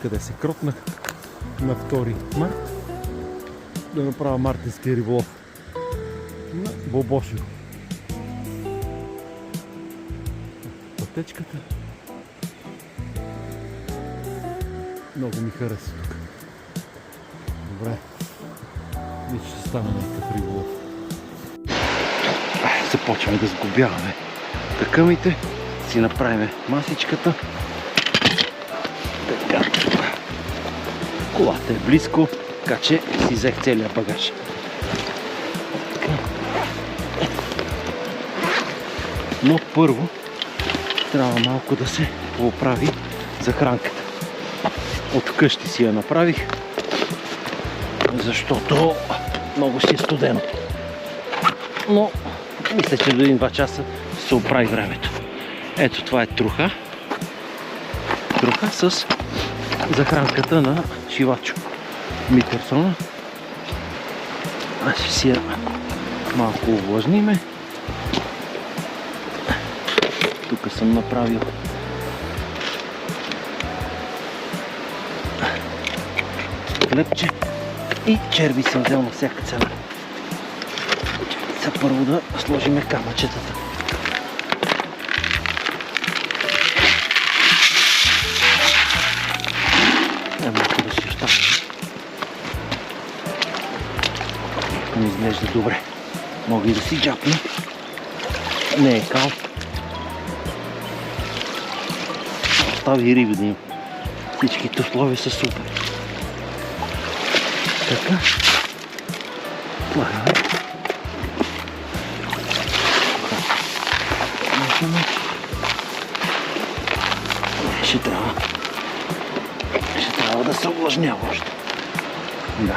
къде се кротнах на 2 март да направя мартински риболов на Бобошево. Пътечката много ми харесва тук. Добре, виж, ще стане някакъв риболов. Започваме да сглобяваме такъмите, си направим масичката. Така. Колата е близко, така че си взех целия багаж. Така. Но първо трябва малко да се поправи захранката. От вкъщи си я направих, защото много си е студено. Но мисля, че до 1-2 часа се оправи времето. Ето, това е труха. Труха с захранката на Шивачо Митерсона. Аз ще си я малко увлажниме. Тук съм направил хлебче и черви съм взел на всяка цена. Сега първо да сложим камъчетата. Малко да си оставим. Не изглежда добре. Мога и да си джапна. Не е кал. Остави и риби да има. Всичките условия са супер. Така. Слагаме. Ще трябва да се увлажнява още. Да.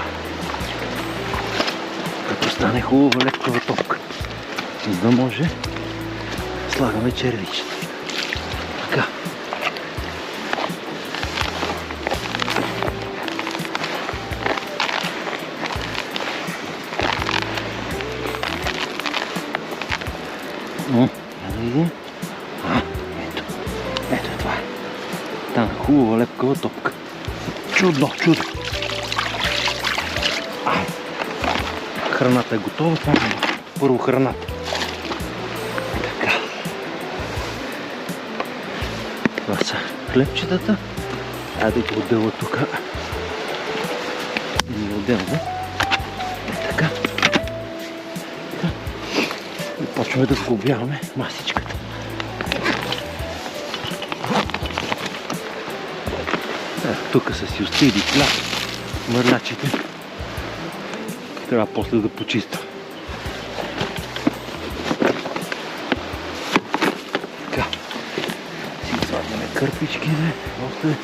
Като стане хубава лепкава топка. За да може слагаме червичета. Така. Да видим. Ето това е. Тана хубава лепкава топка. Чудно, чудо. Храната е готова. Това е първо храната. Така. Това са хлебчетата. Айде да го отдела тук. Не отделно. Така. И почваме да сглобяваме масичката. Тук са си остили хляб, мърлячите. Трябва после да почиста. Така. Си слагаме кърпички, после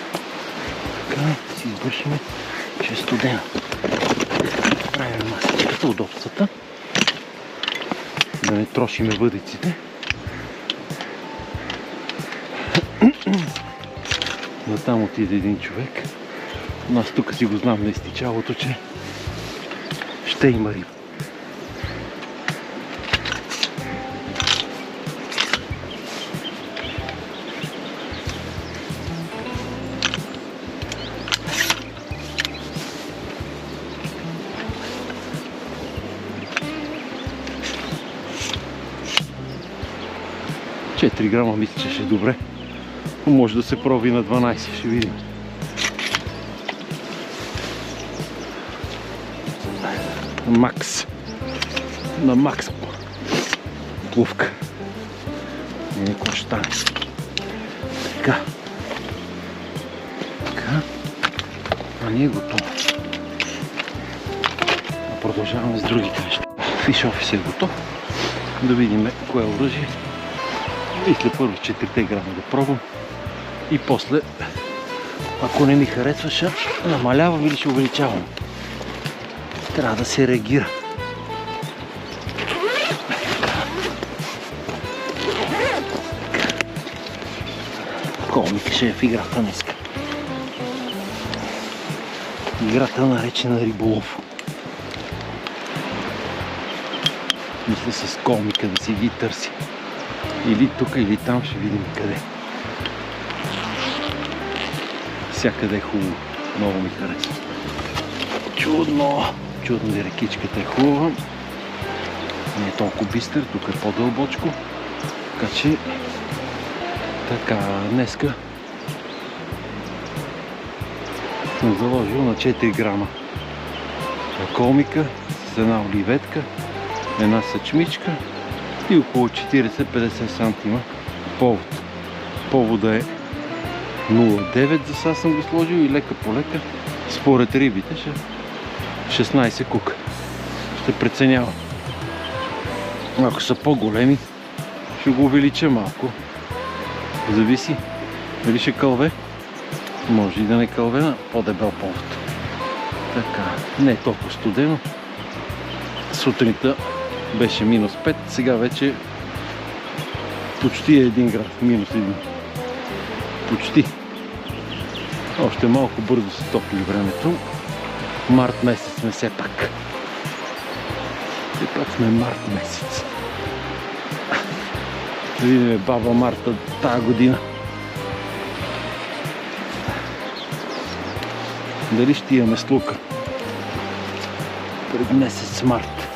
така си избършиме, че е студено. Правим масичката, удобствата. Да не трошиме въдиците. Но там отиде един човек. Но аз тук си го знам на изтичалото, че ще има риба. Четири грама мисля, че ще е добре. Може да се проби на 12, ще видим. Макс. На Макс плувка. Не, какво ще стане. Така. Така. А не е готово. Продължаваме с другите неща. Фиш офис е готов. Да видим кое е оръжие. Мисля първо 4 грама да пробвам. И после, ако не ми харесва, ще намалявам или ще увеличавам. Трябва да се реагира. Комик ще е в играта днеска. Играта наречена риболов. Мисля с комика да си ги търси. Или тук, или там, ще видим къде. Всякъде е хубаво. Много ми харесва. Чудно! Чудно ли рекичката е хубава. Не е толкова бистър, тук е по-дълбочко. Така че днеска съм заложил на 4 грама колмика с една оливетка, една съчмичка и около 40-50 сантима повод. Повода е 0,9 за сега съм го сложил и лека по лека според рибите 16 кука. Ще преценявам. Ако са по-големи, ще го увелича малко. Зависи. Дали ще кълве? Може и да не кълве на по-дебел повод. Така, не е толкова студено. Сутринта беше минус 5, сега вече почти е 1 град, минус 1. Почти. Още малко бързо се топли времето. Март месец сме все пак. Все пак сме март месец. Да видим баба Марта тази година. Дали ще имаме слука пред месец март,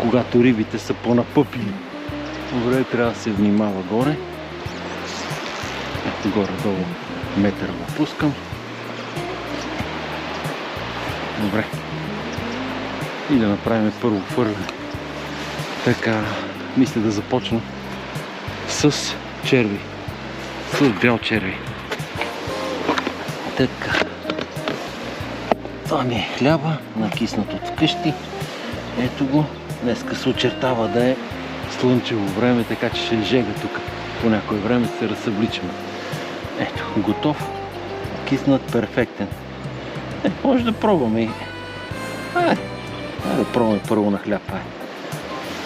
когато рибите са по-напъпили. Добре, трябва да се внимава горе. Ето горе-долу метър го пускам. Добре. И да направим първо фърляне. Така, мисля да започна с черви. С бял черви. Така. Това ми е хляба, накиснат от вкъщи. Ето го. Днеска се очертава да е слънчево време, така че ще жега тук. По някое време се разсъбличаме. Ето, готов. Киснат, перфектен. Може да пробваме и... да пробваме първо на хляб.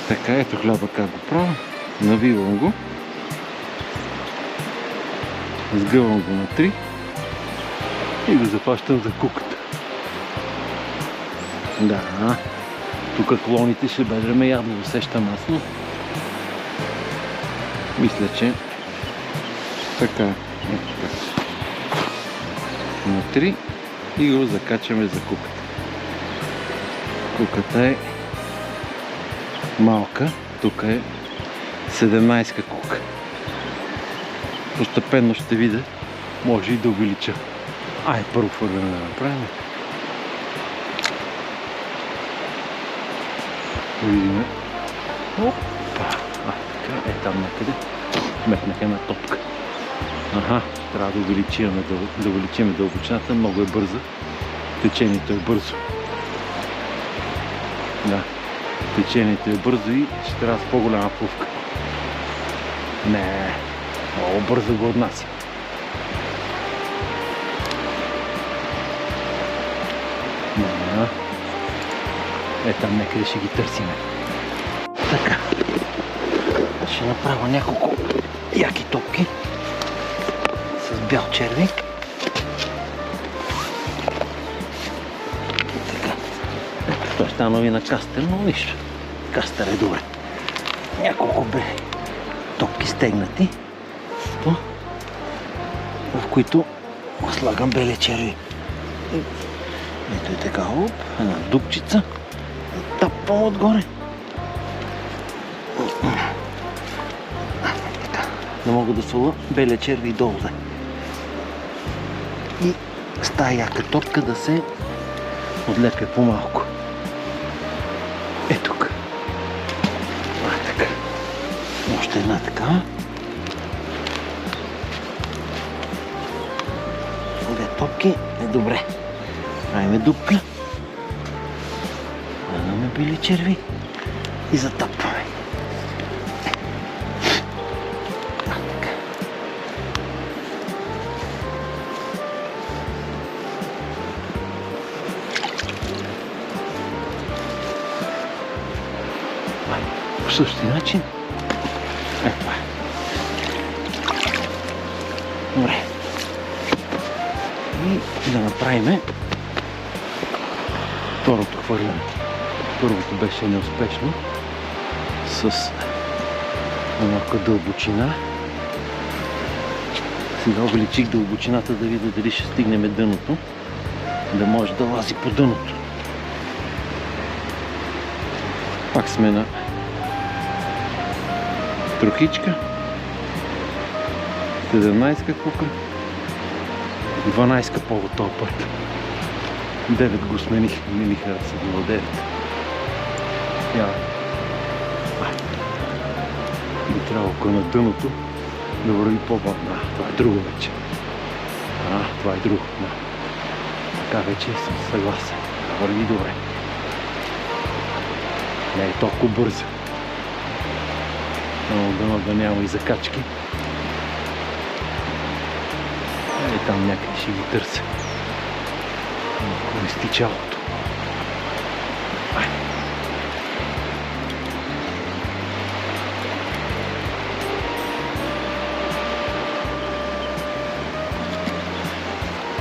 Така, ето хляба как го пробвам. Навивам го. Сгъвам го на 3 и го запащам за куката. Да, тук клоните ще бедреме явно усеща масло. Мисля, че така. На 3 и го закачаме за куката. Куката е малка, тук е 17 кука. Постепенно ще видя, може и да увелича. Първо фърляне да направим. Видим. Опа! Така, там някъде метнах една топка. Трябва да увеличим дълбочината, много е бърза. Течението е бързо. Да, течението е бързо и ще трябва с по-голяма плувка. Не, много бързо го отнася. Там някъде ще ги търсиме. Така. Ще направя няколко яки топки с бял черви. Така. Той ще нови на кастер, но нищо. Кастер е добре. Няколко топки стегнати, в които слагам бели черви. Ето и така, една дупчица. Тапвам отгоре. Не мога да сваля белия черви долу. И с тая яка топка да се отлепя по-малко. Тук. Така. Още една такава. Две топки е добре. Правиме дупка. Слагаме бели черви и затапваме. Така. По същия начин. Това е. Добре. И да направим второто хвърляне. Първото беше неуспешно с малка дълбочина. Сега увеличих дълбочината да видя дали ще стигнем дъното, да може да лази по дъното. Пак сме на трохичка, 17-ка кука, 12-ка повод този път. 9 го смених, не ми хареса било 9. Би трябвало на дъното да върви по-бавно. Това е друго вече. Това е друго. Така вече съм съгласен. Върви добре. Не е толкова бързо. Но дано да няма и закачки. Там някъде ще ги търся. Користи чалото.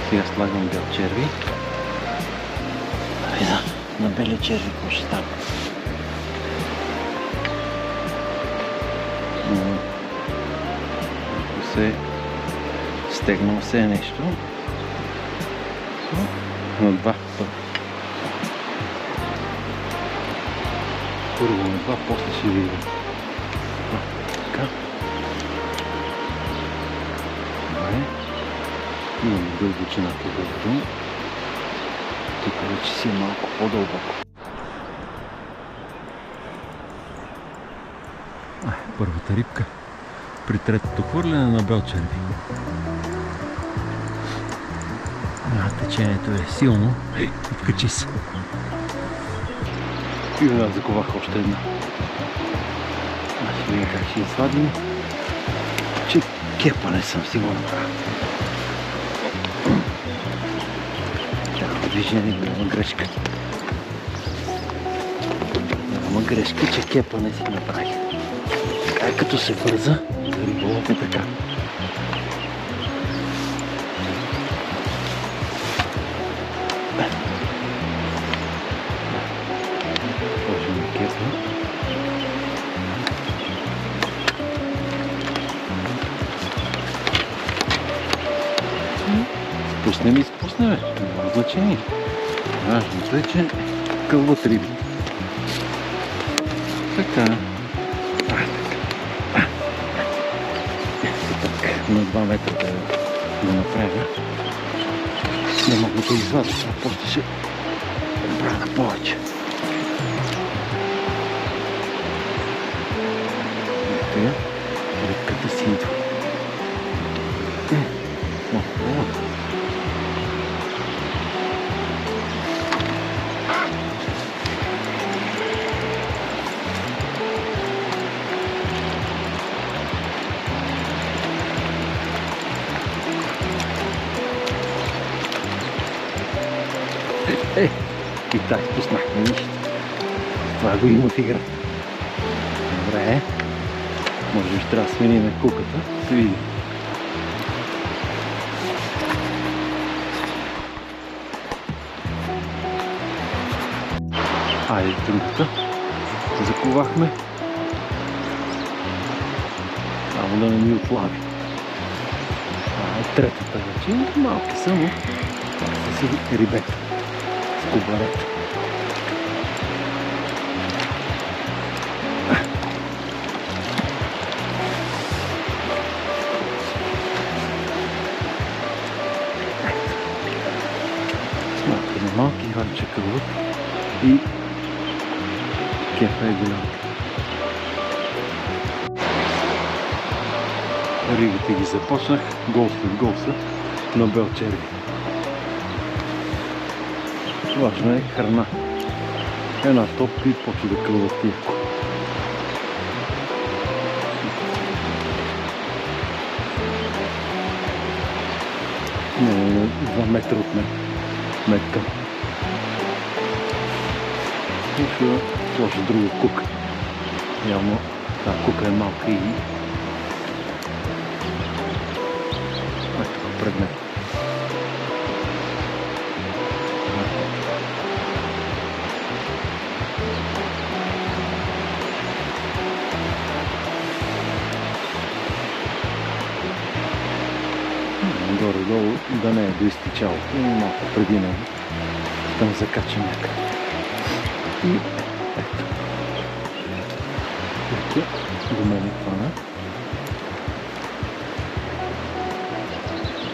Сега слагам бял черви. На бели черви какво ще става? Ако се стегна все нещо на два пъти. Първо на два, после ще видим. Така. Добре. Имаме дълбочината долу. Тук вече си е малко по-дълбоко. Първата рибка при третото хвърляне на бял черви. Течението е силно. Откачи се. И веднага заковах още една. Ще видим как ще извадим. Че кепане съм сигурен. Движение, няма грешка. Няма грешка, че кепане си направи. Като се бърза, риболов е така. Сложим кепа. Спуснем и спуснем. Няма значение. Важното е, че кълват риби. Така. На 2 метра да го направя. Не мога да извадя, а после ще правя на повече. Така, рибката си идва. И так спуснахме нищо. Това го има в игра. Добре. Може би ще трябва да сменим куката. Ще видим. Айде другата. Заковахме. Само да не ми отлави. Това е третата вече. Малки само. Това са си рибета. С кубарета. Малки иванче кълък и кефа е голям. Ригите ги започнах гол след гол са на бял черви. Важна е храна. Една топка и почва да кълват тия. Не, 2 метра от мен. Метка. И ще сложа друга кука. Явно тази кука е малка и ето пред мен. горе-долу да не е до изтичалото, но малко преди него. Там закача някъде. И ето. До мен хвана.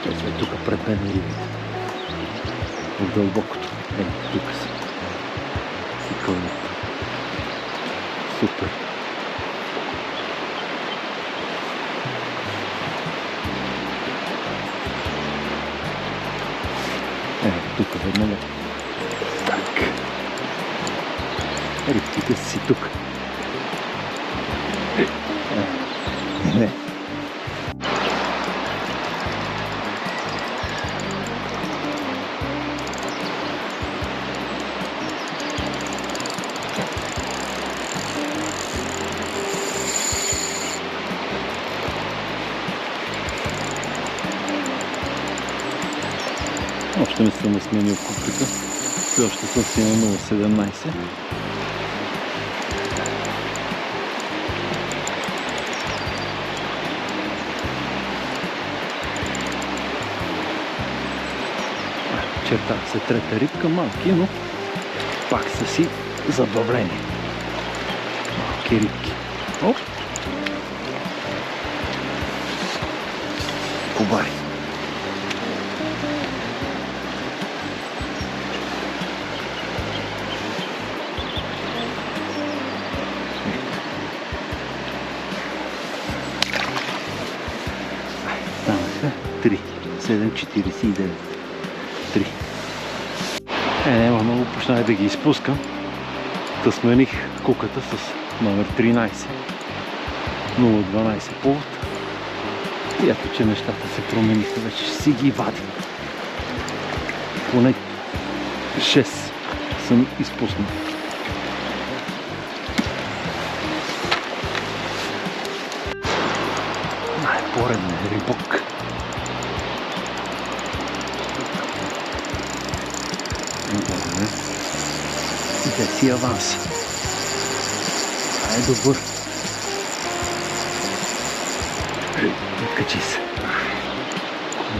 Ето е тук пред мен рибите. В дълбокото. Ето тук са. Сикълнят. Супер. Тук веднага. Так. Рибките си тук. Не. Още не съм сменил куприка. Все още съм си на 0,17. Черта се трета рибка, малки, но пак са си забавлени. Малки рибки. Оп! Кубари. Там са 3. 7,49. 3. Няма много, почнах да ги изпускам. Та смених куката с номер 13. 0,12 повод. И ето, че нещата се промениха. Вече си ги вадим. Поне 6 съм изпуснал. Пореден рибок. Де си аванс. Това е добър. Качи се.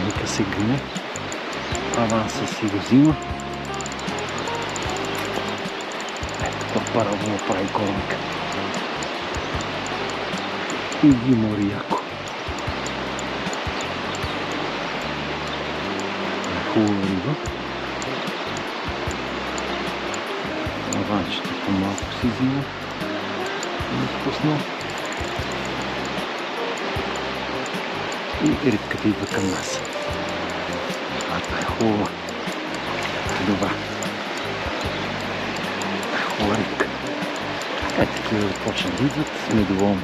Нека се гъне. Аванса си го взима. Ето това парабола прави коронка. И ги мори яко. Хубава риба. Аванчето по-малко си взима. Не спуснал. И рибката идва към нас. Това е хубава. Добра. Хубава рибка. Е, такива да почне да идват, сме доволни.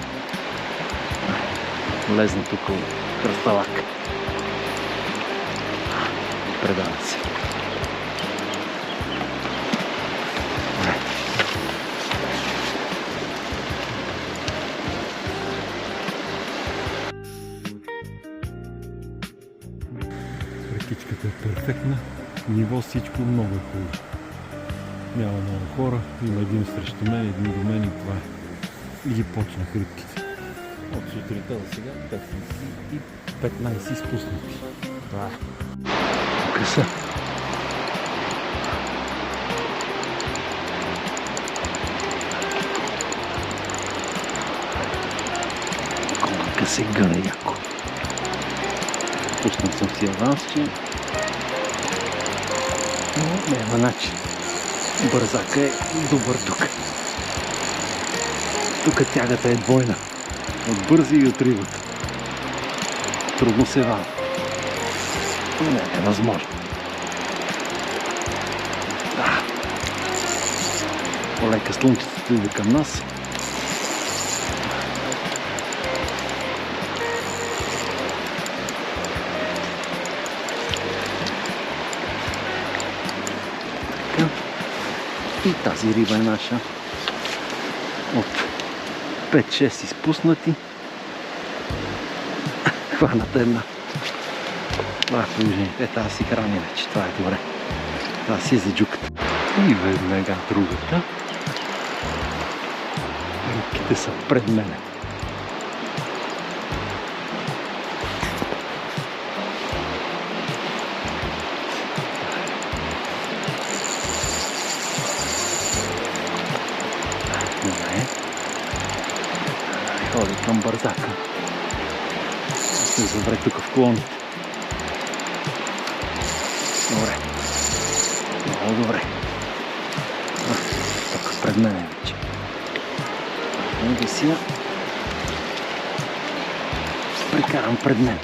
Лезна тук от кръсталак. Предава се. Рекичката е перфектна. Ниво всичко много е хубаво. Няма много хора. Има един срещу мен, един до мен и това е. И ги почнах рибките. От сутринта до сега 15 изпуснати. Това е. Къса. Колка се гъне яко. Пуснал съм си авансче. Но няма начин. Бързака е добър тук. Тук тягата е двойна. От бързи и от рибата. Трудно се вада. Не е възможно. Да. Полека слънчето иде към нас. Така. И тази риба е наша. От 5-6 изпуснати. Хваната една. Това е положение. Тази си храни вече. Това е добре. Това си е за джуката. И веднага другата. Рибките са пред мене. Ходи към бързака. Се добре тук в колоните. Добре. Много добре. Тук пред мен вече. Иди си я. Прикарам пред мен.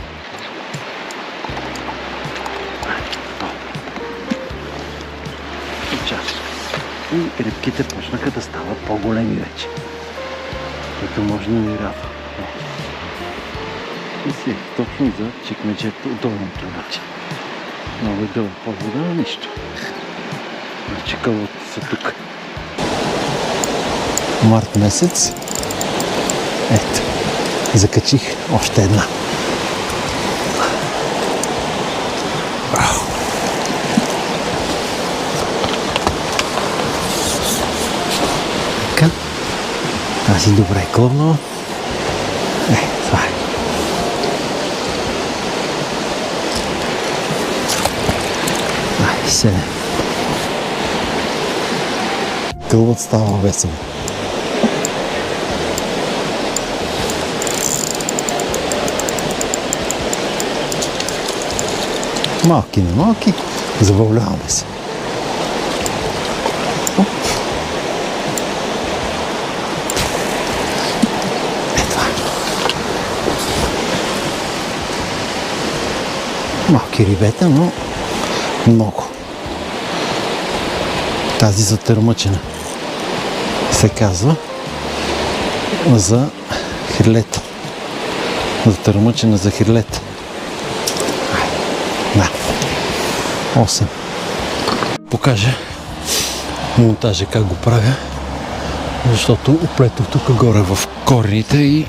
И час. И рибките почнаха да стават по-големи вече. Което може да ми радва. И си точно за чекмеджето долното вече. Много е дълго по-вода, нищо. Значи кълвата са тук. Март месец. Ето. Закачих още една. Така. Тази добре е клъвнала. Това е. Ай, 7. Кълбът става весело. Малки на малки, забавляваме се. Оп. Ето. Малки рибета, но много. Тази затърмъчена се казва за хирлета. Затърмъчена за хирлета. Да. 8. Покажа монтажа как го правя, защото оплетох тук горе в корените и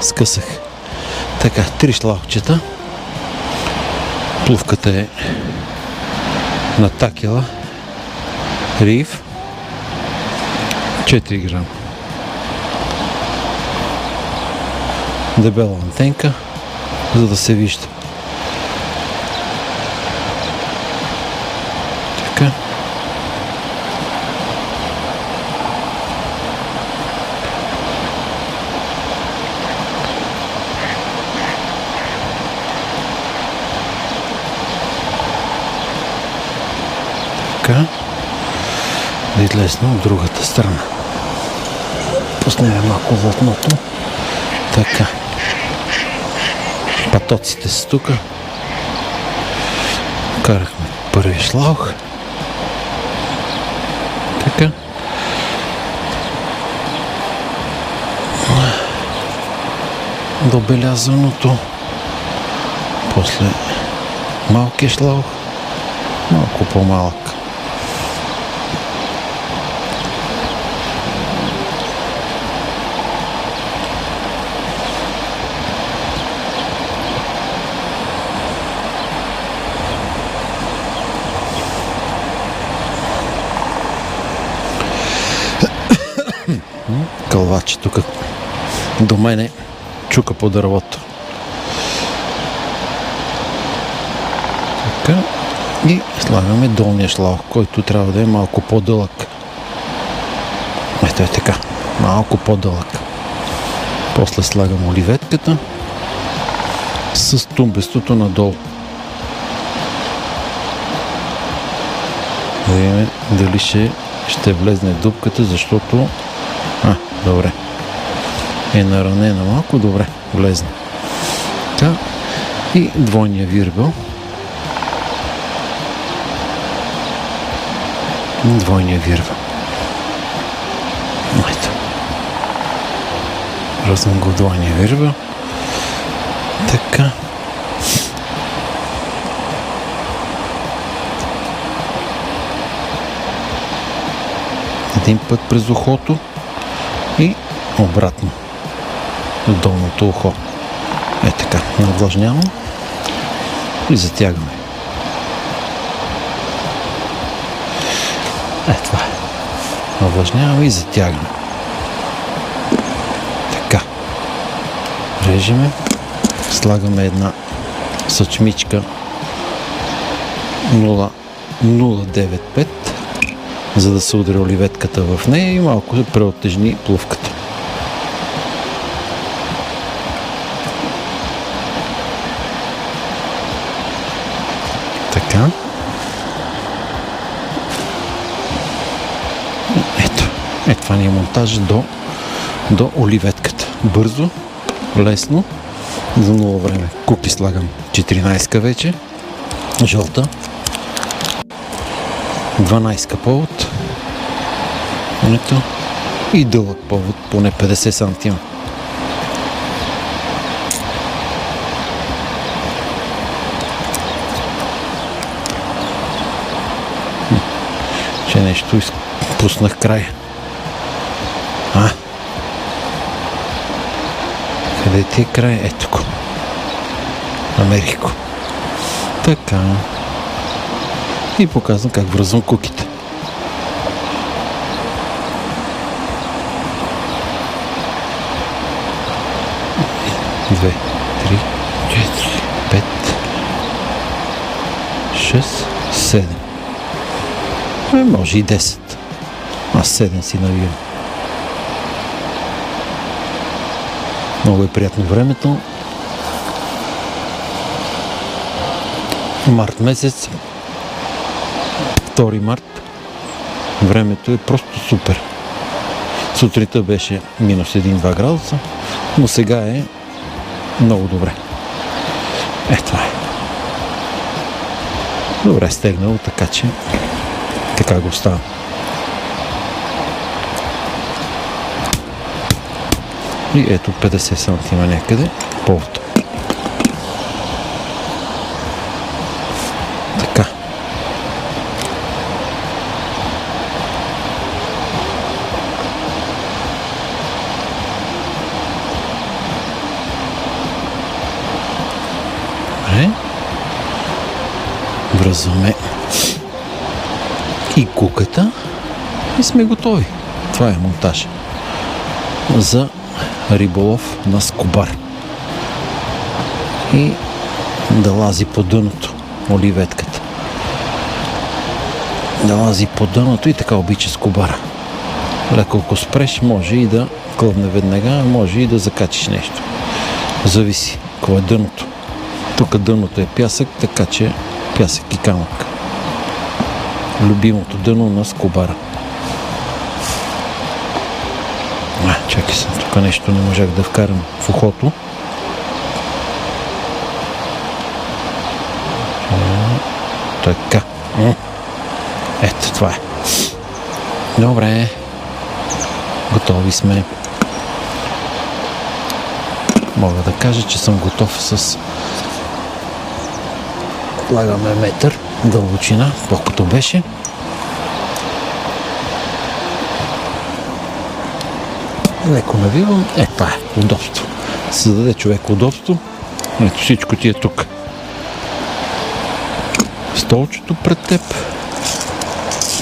скъсах. Така, 3 шлаухчета. Плувката е на такела. Риф. 4 грама. Дебела антенка, за да се вижда. Така. Така. Да излезна от другата страна. Пуснем малко платното. Така. Патоците са тук. Карахме първи шлаух. Така. Добелязаното. После малки шлаух. Малко по-малък. Кълваче тук до мене чука по дървото. Така. И слагаме долния шлаух, който трябва да е малко по-дълъг. Ето е така. Малко по-дълъг. После слагам оливетката с тумбестото надолу. Да видим дали ще влезне дупката, защото добре. Е наранена малко, добре, влезна. Така. И двойния вирбел. Двойния вирбел. Ето. Разнам го двойния вирбел. Така. Един път през ухото и обратно до долното ухо. Е така, навлажнявам и затягаме. Е това е. Навлажняваме и затягаме. Така. Режеме. Слагаме една съчмичка 0,095, за да се удари оливетката в нея и малко се преотежни плувката. Така. Ето това ни е монтаж до оливетката. Бързо, лесно, за много време. Куки слагам 14 вече, жълта, 12 повод, ето, и дълъг повод, поне 50 сантима. Че нещо изпуснах края. Къде ти е край? Ето го. Намерих го. Така. И показвам как връзвам куките. Две, три, 4, 5, 6, 7. Може и 10. Аз 7 си навивам. Много е приятно времето. Март месец. 2 март. Времето е просто супер. Сутринта беше минус 1-2 градуса, но сега е много добре. Ето е. Добре стегнало, така че така го оставам. И ето 50 сантима някъде повод. Така. Добре. Връзваме и куката и сме готови. Това е монтаж за риболов на скобар. И да лази по дъното оливетката. Да лази по дъното и така обича скобара. Леко ако спреш, може и да клъвне веднага, може и да закачиш нещо. Зависи какво е дъното. Тук дъното е пясък, така че пясък и камък. Любимото дъно на скобара. Чакай съм, тук нещо не можах да вкарам в ухото. Така. Ето, това е. Добре. Готови сме. Мога да кажа, че съм готов с... Слагаме метър дълбочина, колкото беше. Леко навивам. Това е удобство. Създаде човек удобство. Ето всичко ти е тук. Столчето пред теб.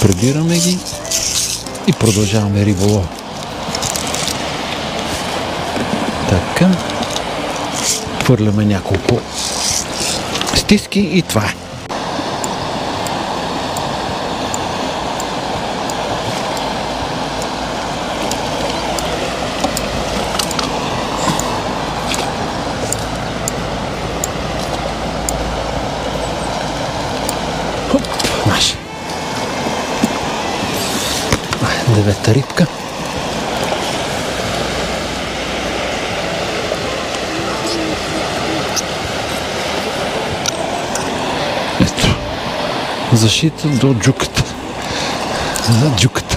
Прибираме ги и продължаваме риболов. Така. Хвърляме няколко стиски и това е. Маша. Девета рибка. Ето. Защита до джуката. За джуката.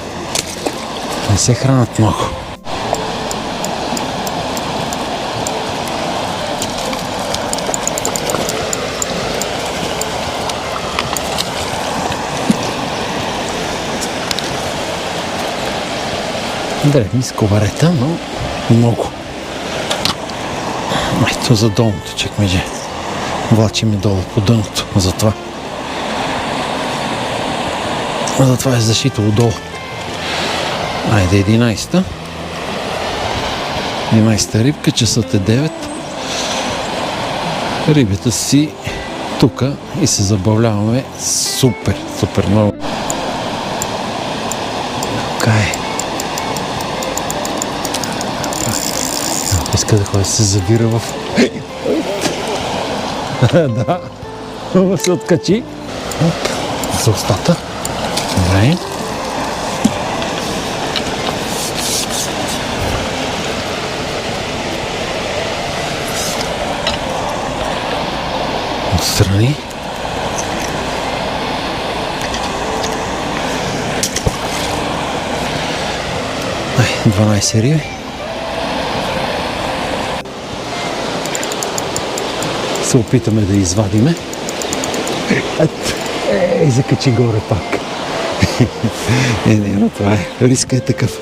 Не се хранят много. Древни скобарета, но много. Ето за долното чекмедже. Влачиме долу по дъното, затова. Затова е защита отдолу. Айде 11-та. 11-та рибка, часът е 9. Рибята си тука и се забавляваме супер, супер много. Така е. Иска да ходи се завира в... Да, се откачи. Оп, за устата. Добре. Отстрани. Ай, 12 риби. Се опитаме да извадиме. Ей, закачи горе пак. Но това е. Риска е такъв.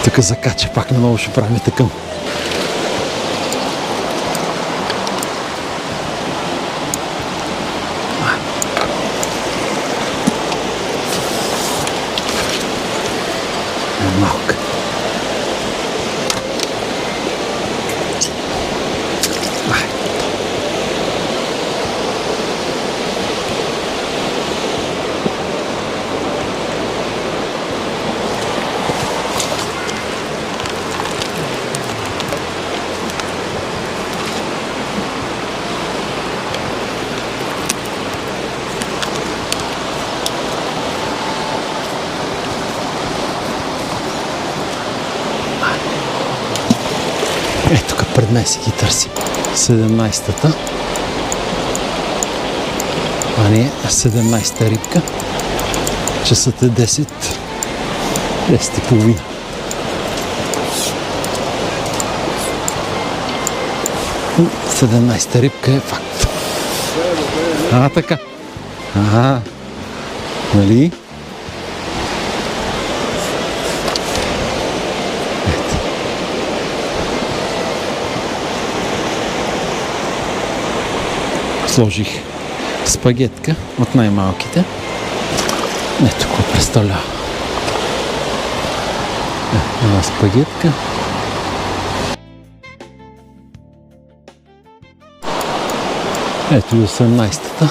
Тук закача пак наново ще правим такъв. Малка. Ето тук пред мен си ги търси. 17-та. А не, 17-та рибка. Часът е 10. 10 и половина. Седемнайста рибка е факт. Така. Нали? Сложих спагетка от най-малките. Ето какво представлява. Една спагетка. Ето и 18-та.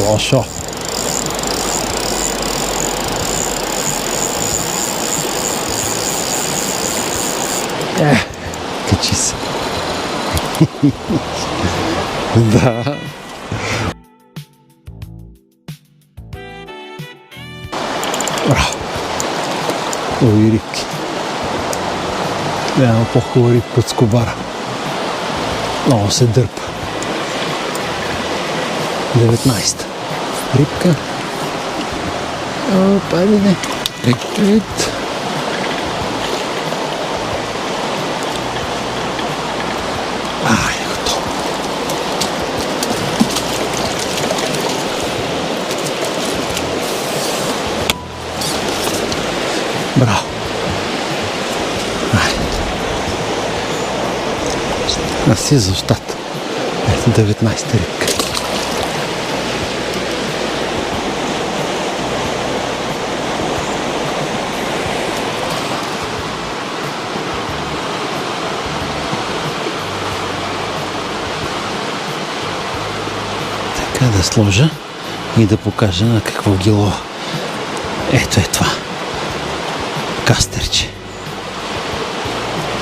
Лошо. Качи се. Да. Браво. Ови рибки. Няма по-хубава рибка от скобара. Много се дърпа. 19-та рибка. Опа, не. Ет. Готово. Браво. А си за устата. 19-та рибка. Да сложа и да покажа на какво ги лова. Ето е това. Кастерче.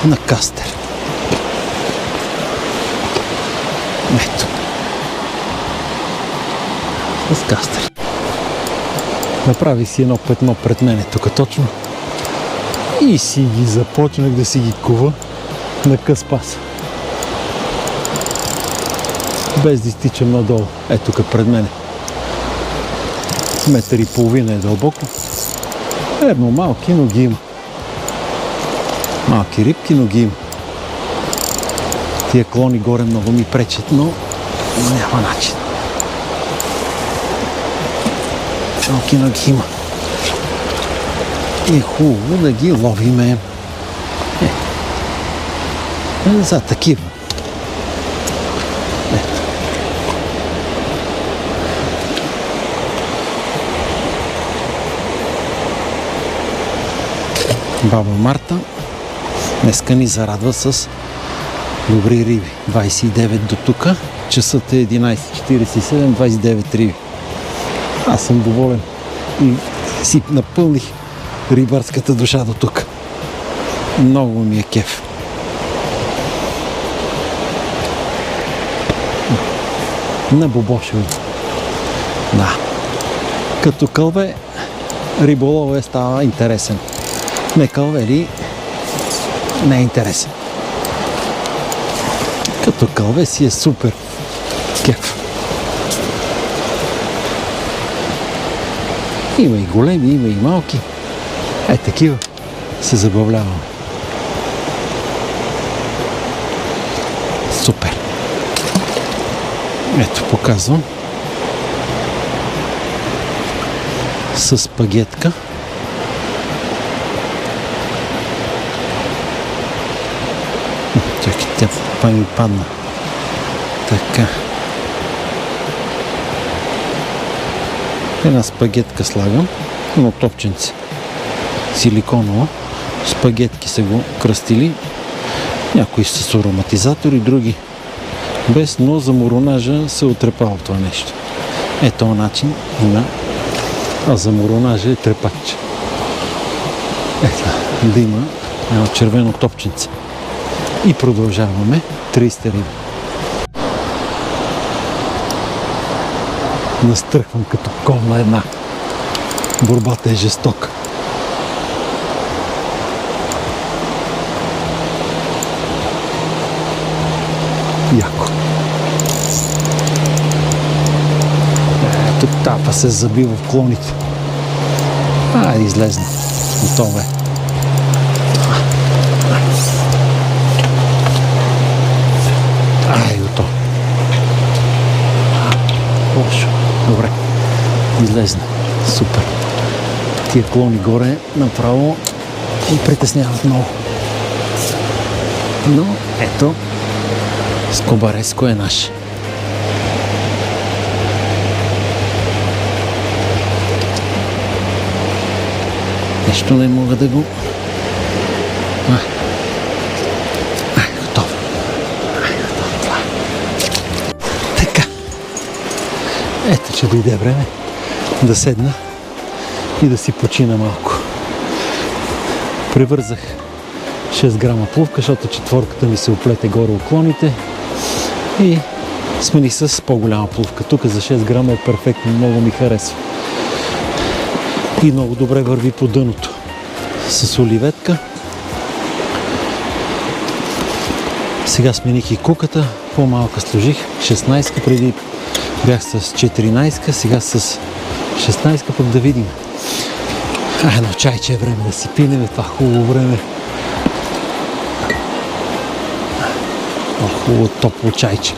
На кастер. Ето. С кастер. Направи си едно петно пред мене тук точно. И си ги започнах да си ги кува на къс пас. Без да изтичам надолу. Ето тук пред мене. Метър и половина е дълбоко. Верно, малки, но ги има. Малки рибки, но ги има. Тия клони горе много ми пречат, но няма начин. Малки, но ги има. И хубаво да ги ловиме. За такива. Баба Марта днеска ни зарадва с Добри риби. 29 до тук. Часът е 11:47, 29 риби. Аз съм доволен и си напълних рибарската душа до тук. Много ми е кеф. На бобошеви. Да. Като кълве, риболова става интересен. Не кълве ли, не е интересен. Като кълве си е супер кеф. Има и големи, има и малки. Такива се забавлявам. Супер. Ето, показвам. С спагетка. Чакай, тя ми падна. Така. Една спагетка слагам. Едно топченце. Силиконово. Спагетки са го кръстили. Някои с ароматизатори, други без, но за моронажа се отрепава това нещо. Този начин има. А за моронажа е трепач. Ето, да има едно червено топченце. И продължаваме 30 риби. Настръхвам като кол на една. Борбата е жестока. Яко. Ето тапа се забива в клоните. Излезна. Готово е. Готово. Лошо. Добре. Излезна. Супер. Тия клони горе направо и притесняват много. Но ето, скобареско е наше. Нещо не мога да го... Готово. Готово. Така. Ето, че дойде време да седна и да си почина малко. Привързах 6 грама плувка, защото четворката ми се оплете горе уклоните и смених с по-голяма плувка. Тук за 6 грама е перфектно, много ми харесва. И много добре върви по дъното. С оливетка. Сега смених и куката, по-малка сложих, 16, преди бях с 14, сега с 16, пък да видим. Едно чайче е време да си пинем, това хубаво време. Хубаво топло чайче.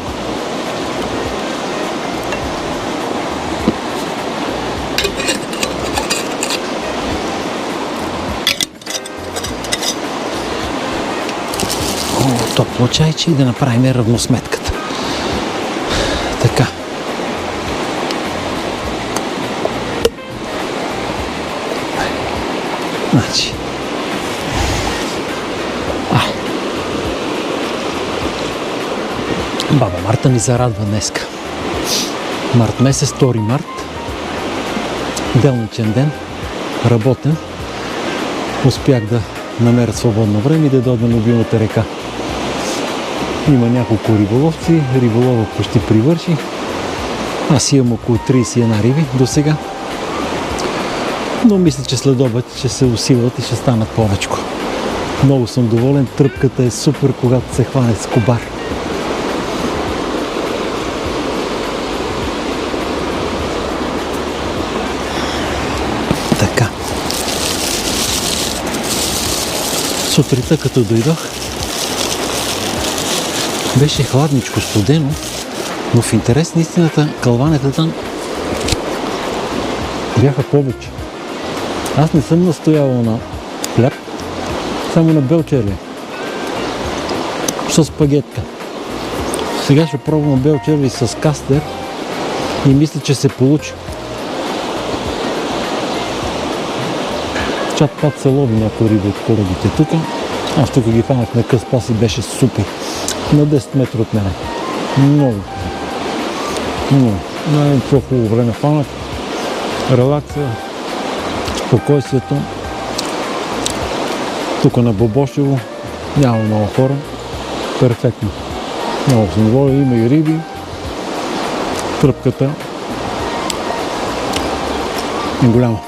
Топло чайче и да направим равносметката. Така. Значи. Баба Марта ми зарадва днеска. Март месец, 2 март. Делничен ден. Работен. Успях да намеря свободно време и да дойда на любимата река. Има няколко риболовци, риболова почти привърши. Аз имам около 31 риби до сега. Но мисля, че след обед ще се усилват и ще станат повечко. Много съм доволен, тръпката е супер, когато се хване с скобар. Така. Сутринта като дойдох, беше хладничко, студено, но в интерес на истината кълванетата бяха повече. Аз не съм настоявал на хляб, само на бел червей с спагетка. Сега ще пробвам бел червей с кастер и мисля, че се получи. Чат-пат се лови някои риби от корабите тук. Аз тук ги фанах на къс пас и беше супер. На 10 метра от мене. Много. Много хубаво време фанах. Релакса, спокойствието. Тук на Бобошево няма много хора. Перфектно. Много съм доволен. Има и риби. Тръпката е голяма.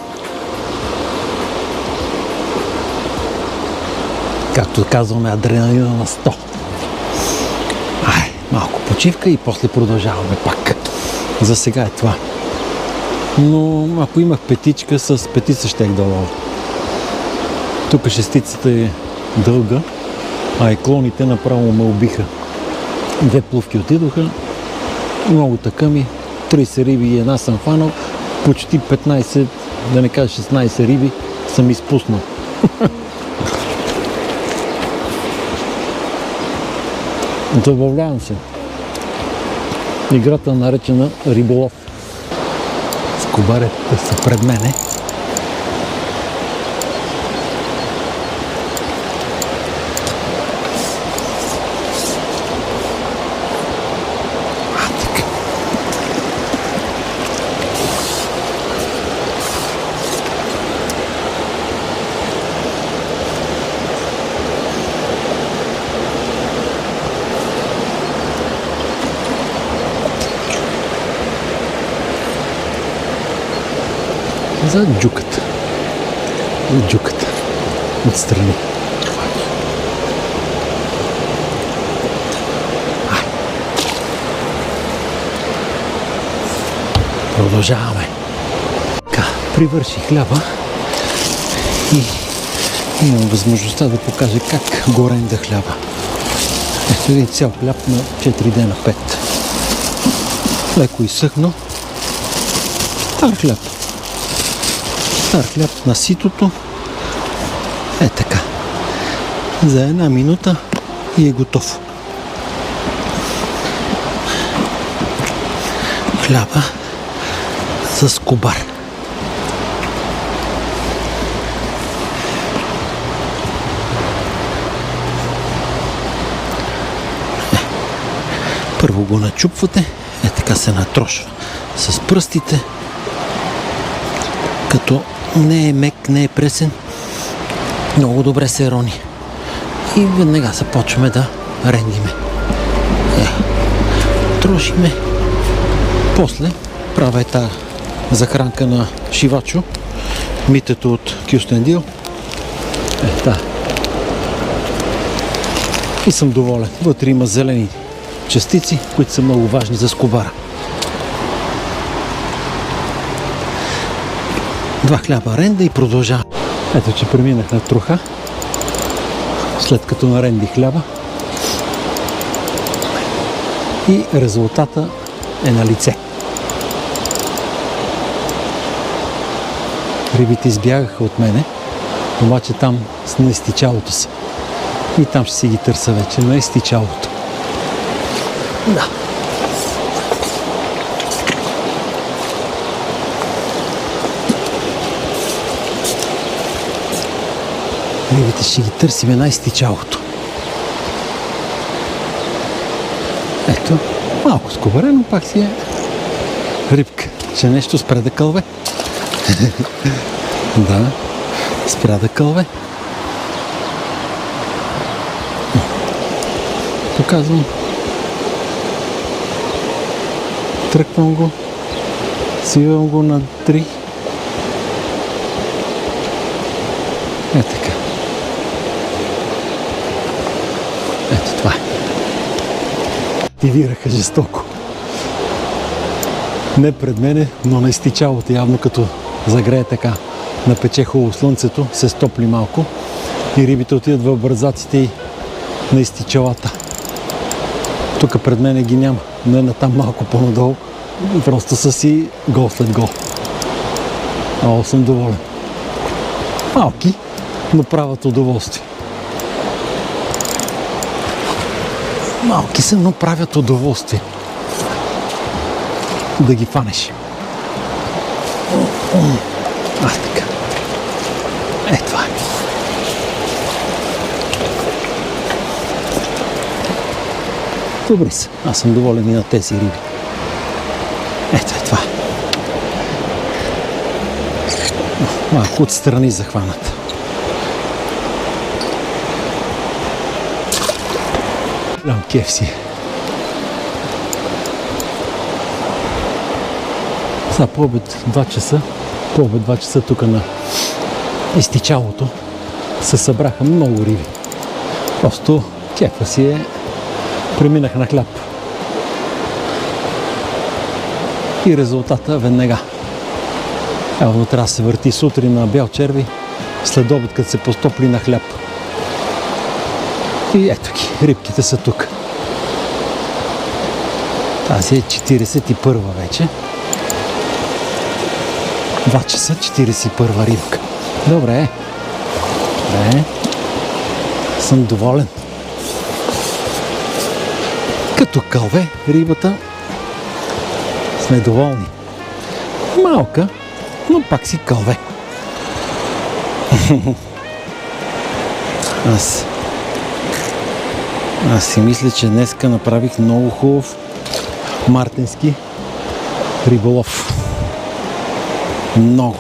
Както казваме, адреналина на 100. Малко почивка и после продължаваме пак. За сега е това. Но ако имах петичка, с петица щех да ловя. Тук шестицата е дълга, а и клоните направо ме убиха. 2 плувки отидоха, много такъми, 30 риби и една съм фанал, почти 15, да не кажа 16 риби съм изпуснал. Забавлявам се. Играта наречена риболов. Скобарите са пред мене. За джуката. Джуката. Отстрани. Продължаваме. Привърши хляба и имам възможността да покажа как горенда хляба. Ето един цял хляб на 4 дена 5. Леко изсъхнал. Стар хляб. Стар хляб на ситото. Е така. За 1 минута и е готов. Хляба с кобар. Първо го начупвате. Е така се натрошва с пръстите. Като не е мек, не е пресен, много добре се рони. И веднага започваме да рендиме. Трошиме. После правя тази захранка на шивачо, митето от Кюстендил. И съм доволен. Вътре има зелени частици, които са много важни за скобара. 2 хляба ренда и продължавам. Ето, че преминах на труха, след като наренди хляба. И резултата е на лице. Рибите избягаха от мене, обаче там на изтичалото са. И там ще си ги търся вече, на изтичалото. Да. Рибите ще ги търсиме на изтичалото. Ето, малко скобарено, пак си е рибка. Че нещо спря да кълве. Да, спря да кълве. Показвам. Тръквам го. Свивам го на 3. Е така. Ето това е. Активираха жестоко. Не пред мене, но на изтичалото, явно като загрее така. Напече хубаво слънцето, се стопли малко и рибите отидат в бързаците и на изтичалата. Тук пред мене ги няма, но е на там малко по-надолу. Просто са си гол след гол. Много съм доволен. Малки, но правят удоволствие. Малки са, но правят удоволствие. Да ги фанеш. Така. Е, това е. Добри са. Аз съм доволен и на тези риби. Ето е това. Малко отстрани захваната. Голям кеф си. Сега по обед 2 часа. По обед 2 часа тук на изтичалото се събраха много риби. Просто кефа си е. Преминах на хляб. И резултата веднага. Явно трябва да се върти сутрин на бял черви, след обед, като се постопли на хляб. И ето ги, рибките са тук. Тази е 41 вече. 2 часа, 41 рибка. Добре. Добре. Съм доволен. Като кълве рибата сме доволни. Малка, но пак си кълве. Аз си мисля, че днеска направих много хубав мартенски риболов. Много.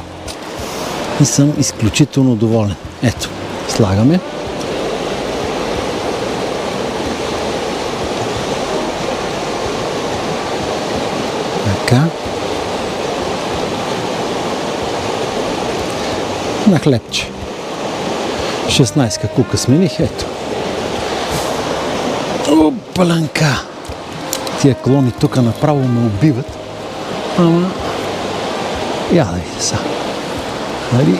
И съм изключително доволен. Ето, слагаме. Така. На хлебче. 16 кука смених, ето. Опаланка! Тия клони тук направо ме убиват. Ама... Я да видя сега. Нали?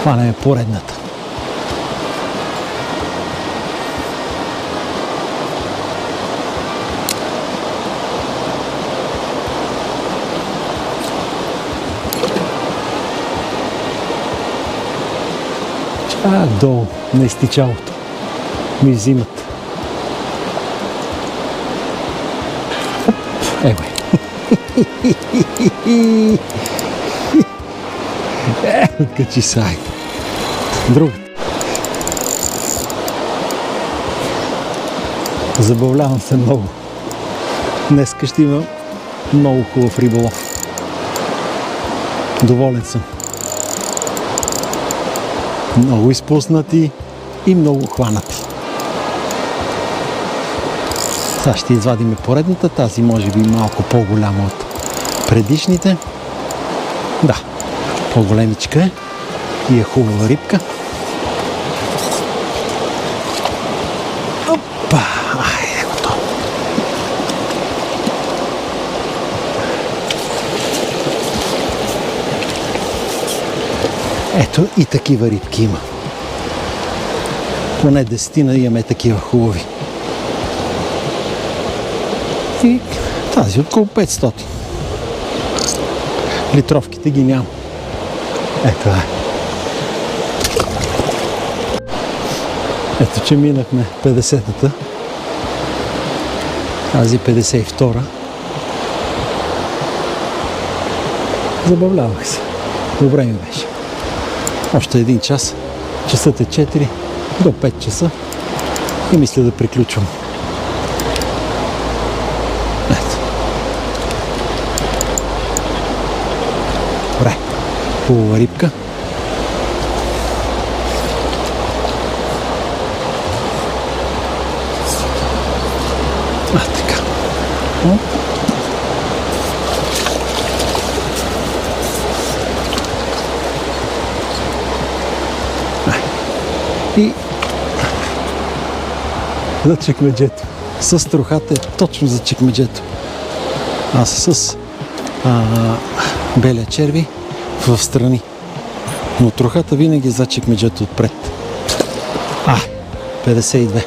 Хванеме поредната. Чак долу на изтичалото ми взимат. Ево откачи сай. Другата. Забавлявам се много. Днеска ще има много хубав риболов. Доволен съм. Много изпуснати и много хванати. Сега ще извадим поредната, тази може би малко по-голяма от предишните. Да, по-големичка е и е хубава рибка. Опа! Айде готово. Ето и такива рибки има. Поне 10 имаме такива хубави. И тази около 500. Литровките ги няма. Ето е. Ето, че минахме 50-та. Тази 52-та. Забавлявах се. Добре ми беше. Още 1 час. Часът е 4 до 5 часа. И мисля да приключвам. Ето. Добре. Хубава рибка. Така. И за чекмеджето. С трохата е точно за чекмеджето. А с белия черви в страни. Но трохата винаги е за чекмеджето отпред. 52.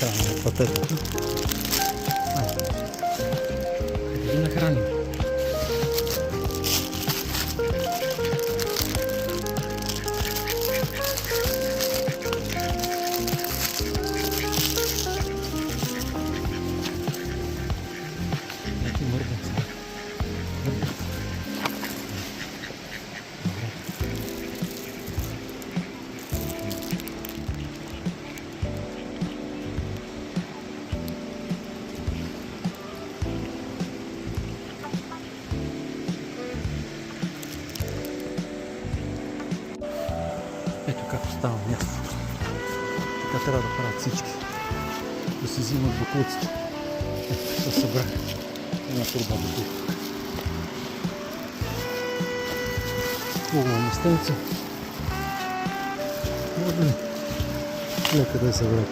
храним пътетата. Айде да ги нахраним. Някакви мърденца. Ето как остава мястото. Така трябва да правят всички. Да си взимат боклуците. Ето, се събра една турба боклук. Хубаво местенце. Може ли? Нека да е събрат.